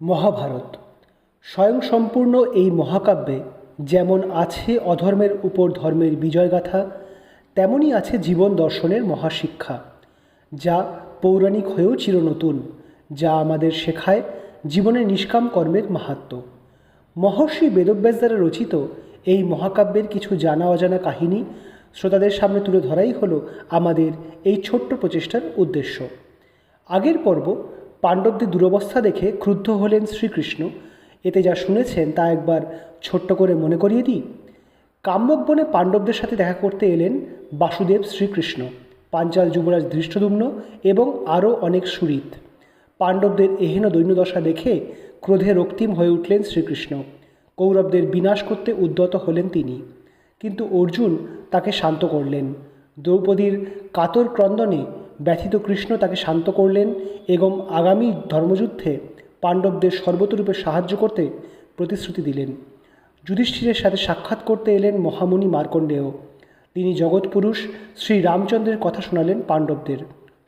মহাভারত স্বয়ংসম্পূর্ণ এই মহাকাব্যে যেমন আছে অধর্মের উপর ধর্মের বিজয়গাথা, তেমনই আছে জীবন দর্শনের মহাশিক্ষা, যা পৌরাণিক হয়েও চিরনতুন, যা আমাদের শেখায় জীবনের নিষ্কাম কর্মের মাহাত্ম্য। মহর্ষি বেদব্যাস দ্বারা রচিত এই মহাকাব্যের কিছু জানা অজানা কাহিনী শ্রোতাদের সামনে তুলে ধরাই হলো আমাদের এই ছোট্ট প্রচেষ্টার উদ্দেশ্য। আগের পর্ব পাণ্ডবদের দুরবস্থা দেখে ক্রুদ্ধ হলেন শ্রীকৃষ্ণ। এতে যা শুনেছেন তা একবার ছোট্ট করে মনে করিয়ে দিই। কাম্যক বনে পাণ্ডবদের সাথে দেখা করতে এলেন বাসুদেব শ্রীকৃষ্ণ, পাঞ্চাল যুবরাজ ধৃষ্টদ্যুম্ন এবং আরও অনেক সুহৃদ। পাণ্ডবদের এহেন দৈন্যদশা দেখে ক্রোধে রক্তিম হয়ে উঠলেন শ্রীকৃষ্ণ। কৌরবদের বিনাশ করতে উদ্যত হলেন তিনি, কিন্তু অর্জুন তাকে শান্ত করলেন। দ্রৌপদীর কাতর ক্রন্দনে ব্যথিত কৃষ্ণ তাকে শান্ত করলেন এবং আগামী ধর্মযুদ্ধে পাণ্ডবদের সর্বতরূপে সাহায্য করতে প্রতিশ্রুতি দিলেন। যুধিষ্ঠিরের সাথে সাক্ষাৎ করতে এলেন মহামুনি মার্কণ্ডেয়। তিনি জগৎপুরুষ শ্রী রামচন্দ্রের কথা শোনালেন পাণ্ডবদের।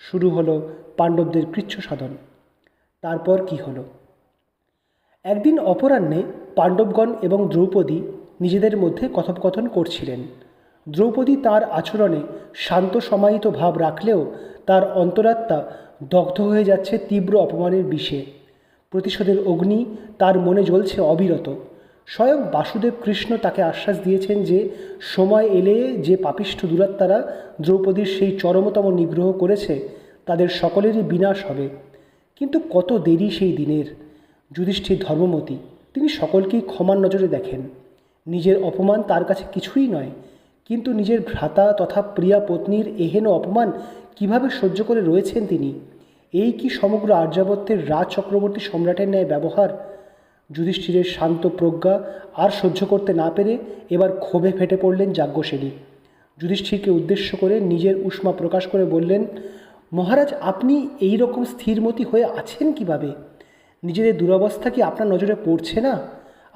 শুরু হলো পাণ্ডবদের কৃচ্ছ সাধন। তারপর কি হলো? একদিন অপরাহ্নে পাণ্ডবগণ এবং দ্রৌপদী নিজেদের মধ্যে কথোপকথন করছিলেন। দ্রৌপদী তার আচরণে শান্ত সমাহিত ভাব রাখলেও তার অন্তরাত্মা দগ্ধ হয়ে যাচ্ছে তীব্র অপমানের বিষে। প্রতিশোধের অগ্নি তার মনে জ্বলছে অবিরত। স্বয়ং বাসুদেব কৃষ্ণ তাকে আশ্বাস দিয়েছেন যে সময় এলে যে পাপিষ্ঠ দুরাত্মারা দ্রৌপদীর সেই চরমতম নিগ্রহ করেছে তাদের সকলেরই বিনাশ হবে। কিন্তু কত দেরি সেই দিনের! যুধিষ্ঠির ধর্মমতী, তিনি সকলকেই ক্ষমার নজরে দেখেন। নিজের অপমান তার কাছে কিছুই নয়, কিন্তু নিজের ভ্রাতা তথা প্রিয়া পত্নীর এহেন অপমান কিভাবে সহ্য করে রয়েছেন তিনি? এই কি সমগ্র আর্যাবত্যের রাজ চক্রবর্তী সম্রাটের ন্যায় ব্যবহার? যুধিষ্ঠিরের শান্ত প্রজ্ঞা আর সহ্য করতে না পেরে এবার ক্ষোভে ফেটে পড়লেন যাজ্ঞসেনী। যুধিষ্ঠিরকে উদ্দেশ্য করে নিজের উষ্মা প্রকাশ করে বললেন, মহারাজ, আপনি এই রকম স্থিরমতি হয়ে আছেন কিভাবে? নিজেদের দুরবস্থা কি আপনার নজরে পড়ছে না?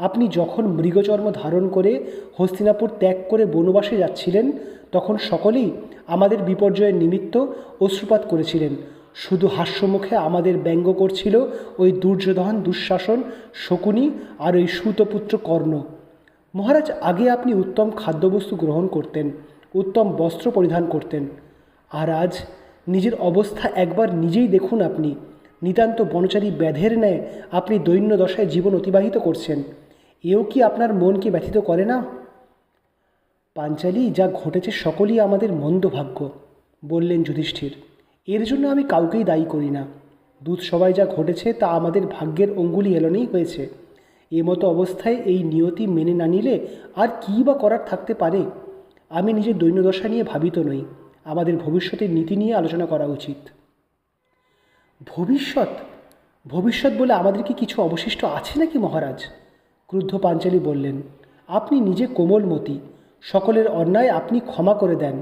আপনি যখন মৃগচর্ম ধারণ করে হস্তিনাপুর ত্যাগ করে বনবাসে যাচ্ছিলেন, তখন সকলেই আমাদের বিপর্যয়ের নিমিত্ত অশ্রুপাত করেছিলেন। শুধু হাস্যমুখে আমাদের ব্যঙ্গ করছিল ওই দুর্যোধন, দুঃশাসন, শকুনি আর ওই সুতপুত্র কর্ণ। মহারাজ, আগে আপনি উত্তম খাদ্যবস্তু গ্রহণ করতেন, উত্তম বস্ত্র পরিধান করতেন, আর আজ নিজের অবস্থা একবার নিজেই দেখুন। আপনি নিতান্ত বনচারী ব্যাধের ন্যায় আপনি দৈন্য দশায় জীবন অতিবাহিত করছেন। এও কি আপনার মনকে ব্যথিত করে না? পাঞ্চালী, যা ঘটেছে সকলেই আমাদের মন্দ ভাগ্য, বললেন যুধিষ্ঠির। এর জন্য আমি কাউকেই দায়ী করি না। দুধসভায় যা ঘটেছে তা আমাদের ভাগ্যের অঙ্গুলি হেলনেই হয়েছে। এমতো অবস্থায় এই নিয়তি মেনে না নিলে আর কী বা করার থাকতে পারে? আমি নিজের দৈন্যদশা নিয়ে ভাবিত নই। আমাদের ভবিষ্যতের নীতি নিয়ে আলোচনা করা উচিত। ভবিষ্যৎ? ভবিষ্যৎ বলে আমাদের কি কিছু অবশিষ্ট আছে নাকি মহারাজ? ক্রুদ্ধ পাঞ্চালী বললেন, আপনি নিজে কোমলমতি, সকলের অন্যায় আপনি ক্ষমা করে দেন,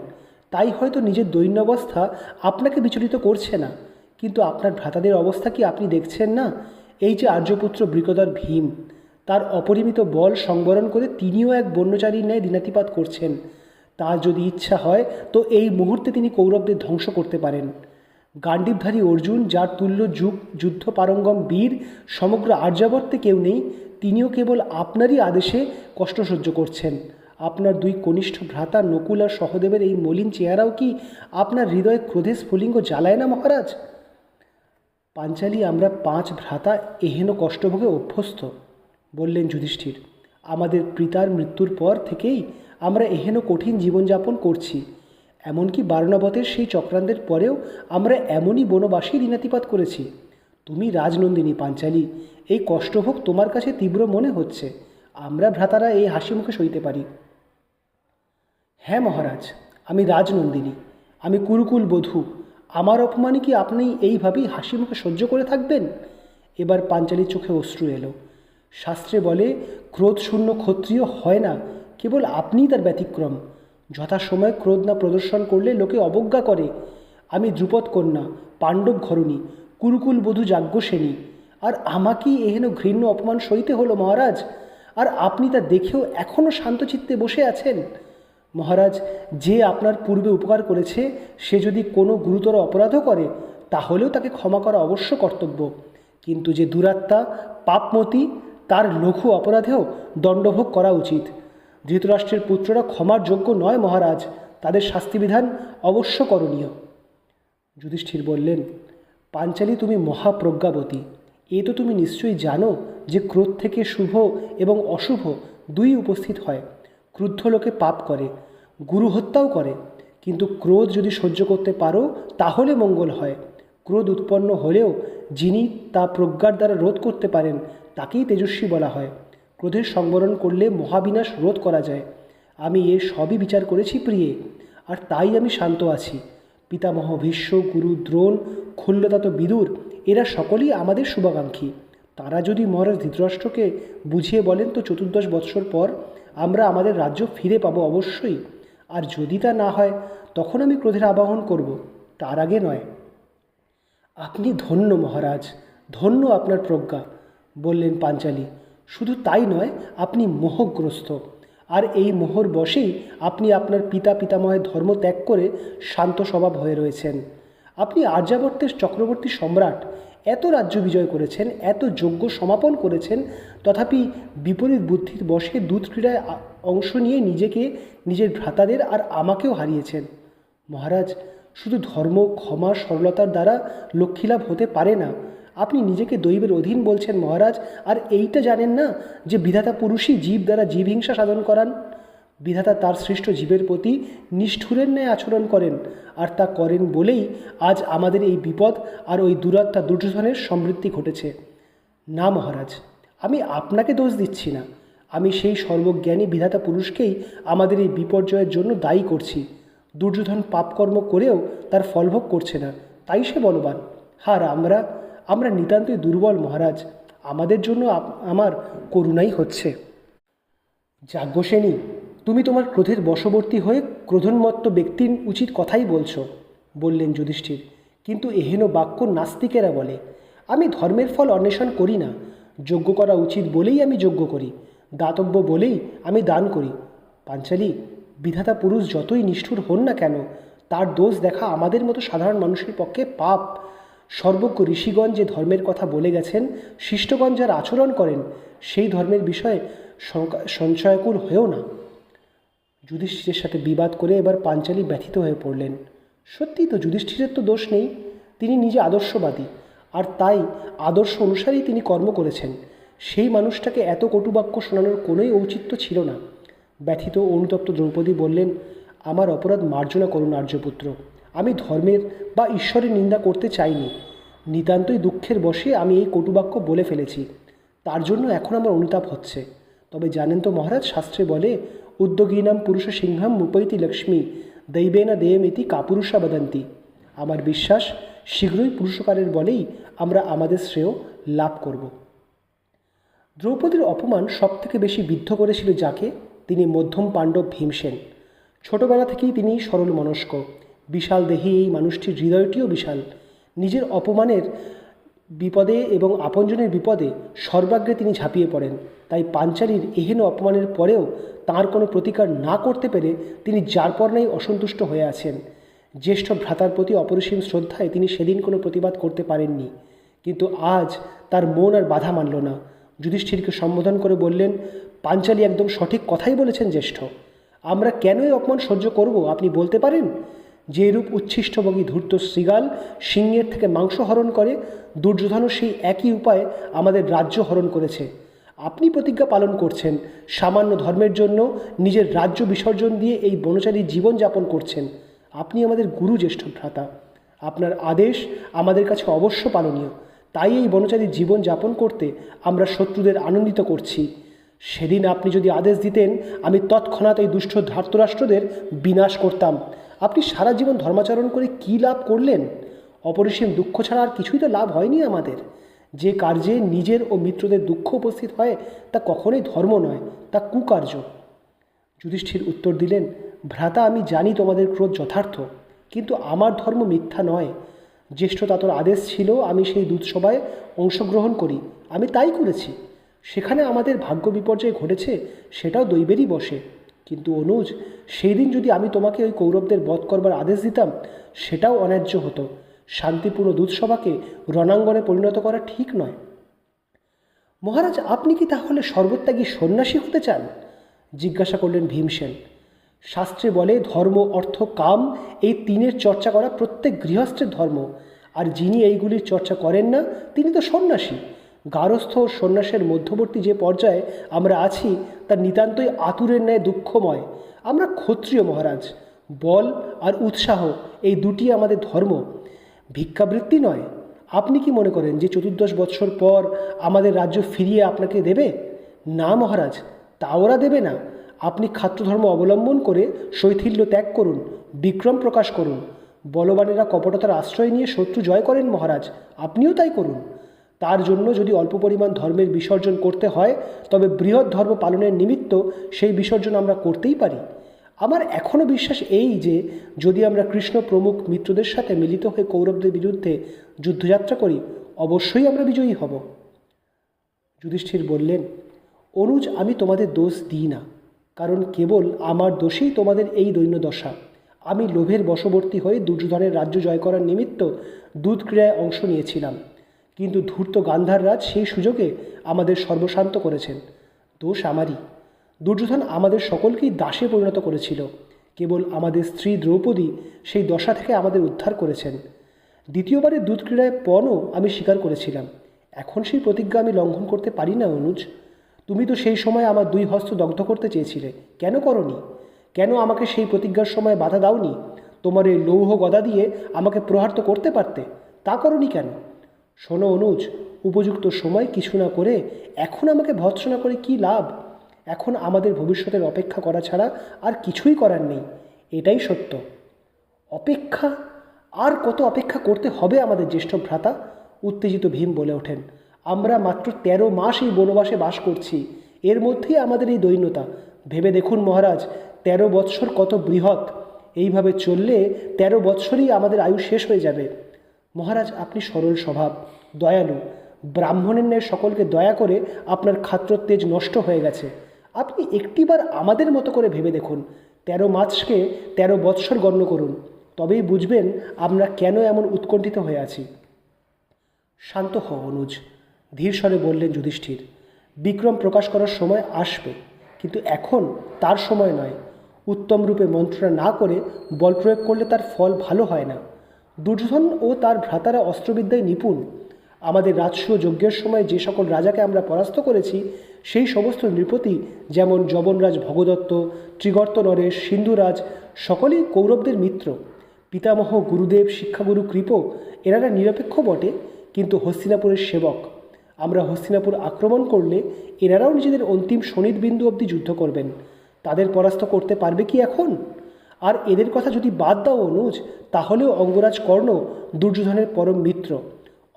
তাই হয়তো নিজের দৈন্যাবস্থা আপনাকে বিচলিত করছে না। কিন্তু আপনার ভ্রাতাদের অবস্থা কি আপনি দেখছেন না? এই যে আর্যপুত্র বৃকদর ভীম, তার অপরিমিত বল সংবরণ করে তিনিও এক বন্যচারীর ন্যায় দিনাতিপাত করছেন। তার যদি ইচ্ছা হয় তো এই মুহূর্তে তিনি কৌরবদের ধ্বংস করতে পারেন। গান্ডীবধারী অর্জুন, যার তুল্য যুদ্ধ পারঙ্গম বীর সমগ্র আর্যাবর্তে কেউ নেই, তিনিও কেবল আপনারই আদেশে কষ্ট সহ্য করছেন। আপনার দুই কনিষ্ঠ ভ্রাতা নকুল আর সহদেবের এই মলিন চেহারাও কি আপনার হৃদয়ে ক্রোধে স্ফুলিঙ্গ জ্বালায় না মহারাজ? পাঞ্চালী, আমরা 5 ভ্রাতা এহেন কষ্টভোগে অভ্যস্ত, বললেন যুধিষ্ঠির। আমাদের পিতার মৃত্যুর পর থেকেই আমরা এহেন কঠিন জীবনযাপন করছি। এমনকি বারণাবতের সেই চক্রান্তের পরেও আমরা এমনই বনবাসী দিনাতিপাত করেছি। তুমি রাজনন্দিনী পাঞ্চালী, এই কষ্টভোগ তোমার কাছে তীব্র মনে হচ্ছে। আমরা ভ্রাতারা এই হাসি মুখে সইতে পারি। হ্যাঁ মহারাজ, আমি রাজনন্দিনী, আমি কুরুকুল বধূ। আমার অপমানে কি আপনি এইভাবেই হাসি মুখে সহ্য করে থাকবেন? এবার পাঞ্চালীর চোখে অশ্রু এলো। শাস্ত্রে বলে, ক্রোধশূন্য ক্ষত্রিয় হয় না, কেবল আপনিই তার ব্যতিক্রম। যথাসময়ে ক্রোধ না প্রদর্শন করলে লোকে অবজ্ঞা করে। আমি দ্রুপদ কন্যা, পাণ্ডব ঘরণী, কুরুকুল বধূ যাজ্ঞসেনী, আর আমাকেই এহেন ঘৃণ্য অপমান সইতে হলো মহারাজ। আর আপনি তা দেখেও এখনও শান্তচিত্তে বসে আছেন। মহারাজ, যে আপনার পূর্বে উপকার করেছে সে যদি কোনো গুরুতর অপরাধও করে তাহলেও তাকে ক্ষমা করা অবশ্য কর্তব্য। কিন্তু যে দুরাত্মা পাপমতি তার লঘু অপরাধেও দণ্ডভোগ করা উচিত। ধৃতরাষ্ট্রের পুত্ররা ক্ষমার যোগ্য নয় মহারাজ, তাদের শাস্তিবিধান অবশ্য করণীয়। যুধিষ্ঠির বললেন, পাঞ্চালী, তুমি মহাপ্রজ্ঞাবতী। এ তো তুমি নিশ্চয়ই জানো যে ক্রোধ থেকে শুভ এবং অশুভ দুই উপস্থিত হয়। ক্রুদ্ধ লোকে পাপ করে, গুরু হত্যাও করে, কিন্তু ক্রোধ যদি সহ্য করতে পারো তাহলে মঙ্গল হয়। ক্রোধ উৎপন্ন হলেও যিনি তা প্রজ্ঞার দ্বারা রোধ করতে পারেন তাকেই তেজস্বী বলা হয়। ক্রোধের সংবরণ করলে মহাবিনাশ রোধ করা যায়। আমি এ সবই বিচার করেছি প্রিয়ে, আর তাই আমি শান্ত আছি। পিতামহ ভীষ্ম, গুরু দ্রোণ, খল্লতাত বিদুর এরা সকলেই আমাদের শুভাকাঙ্ক্ষী। তারা যদি মহারাজ ধৃতরাষ্ট্রকে বুঝিয়ে বলেন তো 14 বৎসর পর আমরা আমাদের রাজ্য ফিরে পাবো অবশ্যই। আর যদি তা না হয় তখন আমি ক্রোধের আবাহন করব, তার আগে নয়। আপনি ধন্য মহারাজ, ধন্য আপনার প্রজ্ঞা, বললেন পাঞ্চালী। শুধু তাই নয়, আপনি মোহগ্রস্ত, আর এই মোহর বশেই আপনি আপনার পিতা পিতামহের ধর্ম ত্যাগ করে শান্ত স্বভাব হয়ে রয়েছেন। আপনি আর্যাবর্তের চক্রবর্তী সম্রাট, এত রাজ্য বিজয় করেছেন, এত যজ্ঞ সমাপন করেছেন, তথাপি বিপরীত বুদ্ধির বশে দূত ক্রীড়ায় অংশ নিয়ে নিজেকে, নিজের ভ্রাতাদের আর আমাকেও হারিয়েছেন। মহারাজ, শুধু ধর্ম, ক্ষমা, সরলতার দ্বারা লক্ষ্মীলাভ হতে পারে না। আপনি নিজেকে দৈবের অধীন বলছেন মহারাজ, আর এইটা জানেন না যে বিধাতা পুরুষই জীব দ্বারা জীবহিংসা সাধন করান। বিধাতা তার সৃষ্ট জীবের প্রতি নিষ্ঠুরের ন্যায় আচরণ করেন, আর তা করেন বলেই আজ আমাদের এই বিপদ আর ওই দুরাত্মা দুর্যোধনের সমৃদ্ধি ঘটেছে। না মহারাজ, আমি আপনাকে দোষ দিচ্ছি না। আমি সেই সর্বজ্ঞানী বিধাতা পুরুষকেই আমাদের এই বিপর্যয়ের জন্য দায়ী করছি। দুর্যোধন পাপকর্ম করেও তার ফলভোগ করছে না, তাই সে বলবান। আর আমরা নিতান্তই দুর্বল মহারাজ। আমাদের জন্য আমার করুণাই হচ্ছে। যাজ্ঞসেনী, তুমি তোমার ক্রোধের বশবর্তী হয়ে ক্রোধোন্মত্ত ব্যক্তির উচিত কথাই বলছো, বললেন যুধিষ্ঠির। কিন্তু এহেন বাক্য নাস্তিকেরা বলে। আমি ধর্মের ফল অন্বেষণ করি না। যজ্ঞ করা উচিত বলেই আমি যজ্ঞ করি, দাতব্য বলেই আমি দান করি। পাঞ্চালী, বিধাতা পুরুষ যতই নিষ্ঠুর হন না কেন, তার দোষ দেখা আমাদের মতো সাধারণ মানুষের পক্ষে পাপ। সর্বজ্ঞ ঋষিগণ যে ধর্মের কথা বলে গেছেন, শিষ্টগণ যার আচরণ করেন, সেই ধর্মের বিষয়ে সংশয়াকুল হয়েও না। যুধিষ্ঠিরের সাথে বিবাদ করে এবার পাঞ্চালী ব্যথিত হয়ে পড়লেন। সত্যিই তো, যুধিষ্ঠিরের তো দোষ নেই, তিনি নিজে আদর্শবাদী, আর তাই আদর্শ অনুসারেই তিনি কর্ম করেছেন। সেই মানুষটাকে এত কটুবাক্য শোনানোর কোনোই ঔচিত্য ছিল না। ব্যথিত অনুতপ্ত দ্রৌপদী বললেন, আমার অপরাধ মার্জনা করুন আর্যপুত্র। আমি ধর্মের বা ঈশ্বরের নিন্দা করতে চাইনি। নিতান্তই দুঃখের বশে আমি এই কটুবাক্য বলে ফেলেছি, তার জন্য এখন আমার অনুতাপ হচ্ছে। তবে জানেন তো মহারাজ, শাস্ত্রে বলে, উদ্যোগীনাম পুরুষ সিংহম মুপৈতি লক্ষ্মী দৈবেনা দেয়মিতি কাপুরুষা বদন্তি। আমার বিশ্বাস, শীঘ্রই পুরুষকারের বলেই আমরা আমাদের শ্রেয় লাভ করব। দ্রৌপদীর অপমান সবথেকে বেশি বিদ্ধ করেছিল যাকে, তিনি মধ্যম পাণ্ডব ভীমসেন। ছোটবেলা থেকেই তিনি সরল মনস্ক, বিশাল দেহী এই মানুষটির হৃদয়টিও বিশাল। নিজের অপমানের বিপদে এবং আপনজনের বিপদে সর্বাগ্রে তিনি ঝাঁপিয়ে পড়েন। তাই পাঞ্চালীর এহেন অপমানের পরেও তার কোনো প্রতিকার না করতে পেরে তিনি যার পর নাই অসন্তুষ্ট হয়ে আছেন। জ্যেষ্ঠ ভ্রাতার প্রতি অপরিসীম শ্রদ্ধায় তিনি সেদিন কোনো প্রতিবাদ করতে পারেননি, কিন্তু আজ তার মন আর বাধা মানল না। যুধিষ্ঠিরকে সম্বোধন করে বললেন, পাঞ্চালী একদম সঠিক কথাই বলেছেন জ্যেষ্ঠ। আমরা কেন এই অপমান সহ্য করব আপনি বলতে পারেন? যেরূপ উচ্ছিষ্টভোগী ধূর্ত শৃগাল সিংহের থেকে মাংস হরণ করে, দুর্যোধনও সেই একই উপায়ে আমাদের রাজ্য হরণ করেছে। আপনি প্রতিজ্ঞা পালন করছেন, সামান্য ধর্মের জন্য নিজের রাজ্য বিসর্জন দিয়ে এই বনচারীর জীবনযাপন করছেন। আপনি আমাদের গুরু জ্যেষ্ঠ ভ্রাতা, আপনার আদেশ আমাদের কাছে অবশ্য পালনীয়। তাই এই বনচারীর জীবন যাপন করতে আমরা শত্রুদের আনন্দিত করছি। সেদিন আপনি যদি আদেশ দিতেন, আমি তৎক্ষণাৎ এই দুষ্ট ধার্তরাষ্ট্রদের বিনাশ করতাম। আপনি সারা জীবন ধর্মাচরণ করে কী লাভ করলেন? অপরিসীম দুঃখ ছাড়া আর কিছুই তো লাভ হয়নি আমাদের। যে কার্যে নিজের ও মিত্রদের দুঃখ উপস্থিত হয় তা কখনোই ধর্ম নয়, তা কুকার্য। যুধিষ্ঠির উত্তর দিলেন, ভ্রাতা, আমি জানি তোমাদের ক্রোধ যথার্থ, কিন্তু আমার ধর্ম মিথ্যা নয়। জ্যেষ্ঠ তাতর আদেশ ছিল আমি সেই দূতসভায় অংশগ্রহণ করি, আমি তাই করেছি। সেখানে আমাদের ভাগ্য বিপর্যয় ঘটেছে, সেটাও দৈবেরই বশে। কিন্তু অনুজ, সেই দিন যদি আমি তোমাকে ওই কৌরবদের বধ করবার আদেশ দিতাম, সেটাও অন্যায্য হতো। শান্তিপূর্ণ দুধসভাকে রণাঙ্গনে পরিণত করা ঠিক নয়। মহারাজ, আপনি কি তাহলে সর্বত্যাগী সন্ন্যাসী হতে চান? জিজ্ঞাসা করলেন ভীমসেন। শাস্ত্রে বলে ধর্ম, অর্থ, কাম এই তিনের চর্চা করা প্রত্যেক গৃহস্থের ধর্ম, আর যিনি এইগুলির চর্চা করেন না তিনি তো সন্ন্যাসী। গারস্থ ও সন্ন্যাসের মধ্যবর্তী যে পর্যায়ে আমরা আছি তা নিতান্তই আতুরের ন্যায় দুঃখময়। আমরা ক্ষত্রিয় মহারাজ। বল আর উৎসাহ এই দুটি আমাদের ধর্ম, ভিক্ষাবৃত্তি নয়। আপনি কি মনে করেন যে 14 বৎসর পর আমাদের রাজ্য ফিরিয়ে আপনাকে দেবে? না মহারাজ, তা ওরা দেবে না। আপনি ক্ষাত্রধর্ম অবলম্বন করে শৈথিল্য ত্যাগ করুন, বিক্রম প্রকাশ করুন। বলবানেরা কপটতার আশ্রয় নিয়ে শত্রু জয় করেন মহারাজ, আপনিও তাই করুন। তার জন্য যদি অল্প পরিমাণ ধর্মের বিসর্জন করতে হয়, তবে বৃহৎ ধর্ম পালনের নিমিত্ত সেই বিসর্জন আমরা করতেই পারি। আমার এখনও বিশ্বাস এই যে যদি আমরা কৃষ্ণ প্রমুখ মিত্রদের সাথে মিলিত হয়ে কৌরবদের বিরুদ্ধে যুদ্ধযাত্রা করি, অবশ্যই আমরা বিজয়ী হব। যুধিষ্ঠির বললেন, অনুজ, আমি তোমাদের দোষ দিই না, কারণ কেবল আমার দোষেই তোমাদের এই দৈন্যদশা। আমি লোভের বশবর্তী হয়ে দুর্যোধনের রাজ্য জয় করার নিমিত্ত দুধ ক্রীড়ায় অংশ নিয়েছিলাম, কিন্তু ধূর্ত গান্ধাররাজ সেই সুযোগে আমাদের সর্বশান্ত করেছেন। দোষ আমারই। দুর্যোধন আমাদের সকলকেই দাসে পরিণত করেছিল। কেবল আমাদের স্ত্রী দ্রৌপদী সেই দশা থেকে আমাদের উদ্ধার করেছেন। দ্বিতীয়বারের দুধ ক্রীড়ায় পণও আমি স্বীকার করেছিলাম। এখন সেই প্রতিজ্ঞা আমি লঙ্ঘন করতে পারি না অনুজ। তুমি তো সেই সময় আমার 2 হস্ত দগ্ধ করতে চেয়েছিলে, কেন করনি? কেন আমাকে সেই প্রতিজ্ঞার সময় বাধা দাওনি? তোমার এই লৌহ গদা দিয়ে আমাকে প্রহার তো করতে পারতে, তা করনি কেন? শোনো অনুজ, উপযুক্ত সময় কিছু না করে এখন আমাকে ভৎসনা করে কি লাভ? এখন আমাদের ভবিষ্যতের অপেক্ষা করা ছাড়া আর কিছুই করার নেই, এটাই সত্য। অপেক্ষা? আর কত অপেক্ষা করতে হবে আমাদের জ্যেষ্ঠ ভ্রাতা? উত্তেজিত ভীম বলে ওঠেন। আমরা মাত্র 13 মাস এই বনবাসে বাস করছি, এর মধ্যেই আমাদের এই দৈন্যতা। ভেবে দেখুন মহারাজ, 13 বৎসর কত বৃহৎ। এইভাবে চললে 13 বৎসরই আমাদের আয়ু শেষ হয়ে যাবে। মহারাজ, আপনি সরল স্বভাব, দয়ালু। ব্রাহ্মণের ন্যায় সকলকে দয়া করে আপনার ক্ষাত্রতেজ নষ্ট হয়ে গেছে। আপনি একটিবার আমাদের মতো করে ভেবে দেখুন, 13 মাসকে 13 বৎসর গণ্য করুন, তবেই বুঝবেন আমরা কেন এমন উৎকণ্ঠিত হয়ে আছি। শান্ত হও অনুজ, ধীর স্বরে বললেন যুধিষ্ঠির। বিক্রম প্রকাশ করার সময় আসবে, কিন্তু এখন তার সময় নয়। উত্তম রূপে মন্ত্রণা না করে বল প্রয়োগ করলে তার ফল ভালো হয় না। দুর্যোধন ও তার ভ্রাতারা অস্ত্রবিদ্যায় নিপুণ। আমাদের রাজসূয় যজ্ঞের সময় যে সকল রাজাকে আমরা পরাস্ত করেছি, সেই সমস্ত নৃপতি, যেমন যবনরাজ ভগদত্ত, ত্রিগর্ত নরেশ, সিন্ধুরাজ, সকলেই কৌরবদের মিত্র। পিতামহ, গুরুদেব, শিক্ষাগুরু কৃপ এনারা নিরপেক্ষ বটে, কিন্তু হস্তিনাপুরের সেবক। আমরা হস্তিনাপুর আক্রমণ করলে এনারাও নিজেদের অন্তিম শনিতবিন্দু অবধি যুদ্ধ করবেন। তাদের পরাস্ত করতে পারবে কি এখন? আর এদের কথা যদি বাদ দাও অনুজ, তাহলেও অঙ্গরাজ কর্ণ দুর্যোধনের পরম মিত্র।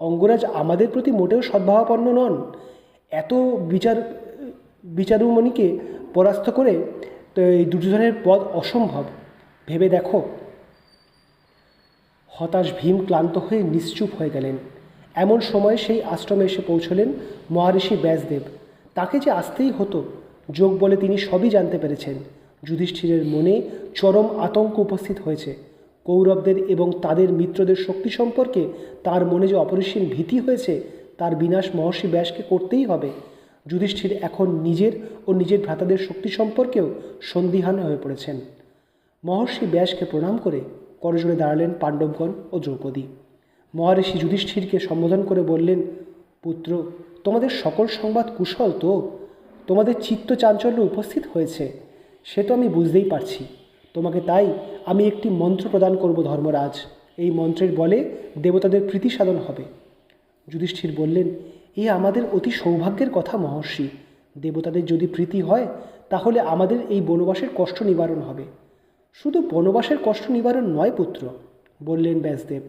অঙ্গরাজ আমাদের প্রতি মোটেও সদ্ভাবাপন্ন নন। এত বিচারুমণিকে পরাস্ত করে তো এই দুর্যোধনের পদ অসম্ভব। ভেবে দেখো। হতাশ ভীম ক্লান্ত হয়ে নিশ্চুপ হয়ে গেলেন। এমন সময় সেই আশ্রমে এসে পৌঁছলেন মহারিষি ব্যাসদেব। তাকে যে আসতেই হতো, যোগ বলে তিনি সবই জানতে পেরেছেন। যুধিষ্ঠিরের মনে চরম আতঙ্ক উপস্থিত হয়েছে। কৌরবদের এবং তাদের মিত্রদের শক্তি সম্পর্কে তার মনে যে অপরিসীম ভীতি হয়েছে, তার বিনাশ মহর্ষি ব্যাসকে করতেই হবে। যুধিষ্ঠির এখন নিজের ও নিজের ভ্রাতাদের শক্তি সম্পর্কেও সন্দিহান হয়ে পড়েছেন। মহর্ষি ব্যাসকে প্রণাম করে করজোড়ে দাঁড়ালেন পাণ্ডবগণ ও দ্রৌপদী। মহারিষি যুধিষ্ঠিরকে সম্বোধন করে বললেন, পুত্র, তোমাদের সকল সংবাদ কুশল তো? তোমাদের চিত্ত চাঞ্চল্য উপস্থিত হয়েছে, সে তো আমি বুঝতেই পারছি। তোমাকে তাই আমি একটি মন্ত্র প্রদান করব ধর্মরাজ। এই মন্ত্রের বলে দেবতাদের প্রীতি সাধন হবে। যুধিষ্ঠির বললেন, এ আমাদের অতি সৌভাগ্যের কথা মহর্ষি। দেবতাদের যদি প্রীতি হয়, তাহলে আমাদের এই বনবাসের কষ্ট নিবারণ হবে। শুধু বনবাসের কষ্ট নিবারণ নয় পুত্র, বললেন ব্যাসদেব।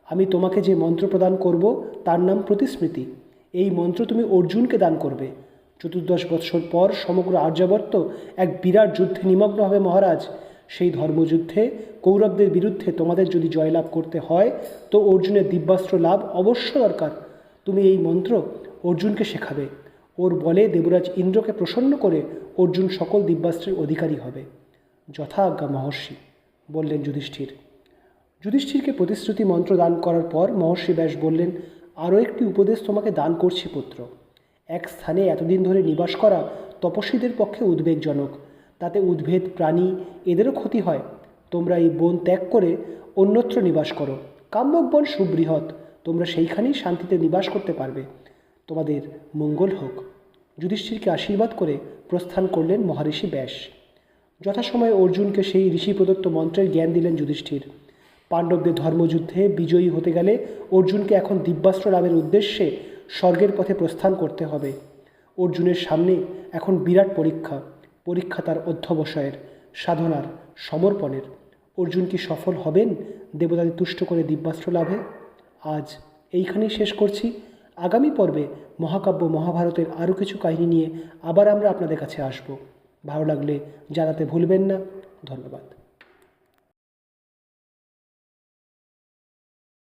আমি তোমাকে যে মন্ত্র প্রদান করব তার নাম প্রতিস্মৃতি। এই মন্ত্র তুমি অর্জুনকে দান করবে। 14 বৎসর পর সমগ্র আর্যাবর্ত এক বিরাট যুদ্ধে নিমগ্ন হবে মহারাজ। সেই ধর্মযুদ্ধে কৌরবদের বিরুদ্ধে তোমাদের যদি জয়লাভ করতে হয়, তো অর্জুনের দিব্যাস্ত্র লাভ অবশ্য দরকার। তুমি এই মন্ত্র অর্জুনকে শেখাবে। ওর বলে দেবরাজ ইন্দ্রকে প্রসন্ন করে অর্জুন সকল দিব্যাস্ত্রের অধিকারী হবে। যথা আজ্ঞা মহর্ষি, বললেন যুধিষ্ঠির। যুধিষ্ঠিরকে প্রতিশ্রুতি মন্ত্র দান করার পর মহর্ষি ব্যাস বললেন, আরও একটি উপদেশ তোমাকে দান করছি পুত্র। এক স্থানে এতদিন ধরে নিবাস করা তপস্বীদের পক্ষে উদ্বেগজনক। তাতে উদ্ভিদ প্রাণী এদেরও ক্ষতি হয়। তোমরা এই বন ত্যাগ করে অন্যত্র নিবাস করো। কাম্যক বন সুবৃহৎ, তোমরা সেইখানেই শান্তিতে নিবাস করতে পারবে। তোমাদের মঙ্গল হোক। যুধিষ্ঠিরকে আশীর্বাদ করে প্রস্থান করলেন মহর্ষি ব্যাস। যথাসময়ে অর্জুনকে সেই ঋষি প্রদত্ত মন্ত্রের জ্ঞান দিলেন যুধিষ্ঠির। পাণ্ডবদের ধর্মযুদ্ধে বিজয়ী হতে গেলে অর্জুনকে এখন দিব্যাস্ত্র লাভের উদ্দেশ্যে স্বর্গের পথে প্রস্থান করতে হবে। অর্জুনের সামনে এখন বিরাট পরীক্ষা তার অধ্যবসায়ের, সাধনার, সমর্পণের। অর্জুন কি সফল হবেন দেবতাদের তুষ্ট করে দিব্যাস্ত্র লাভে? আজ এইখানেই শেষ করছি। আগামী পর্বে মহাকাব্য মহাভারতের আরও কিছু কাহিনী নিয়ে আবার আমরা আপনাদের কাছে আসব। ভালো লাগলে জানাতে ভুলবেন না। ধন্যবাদ।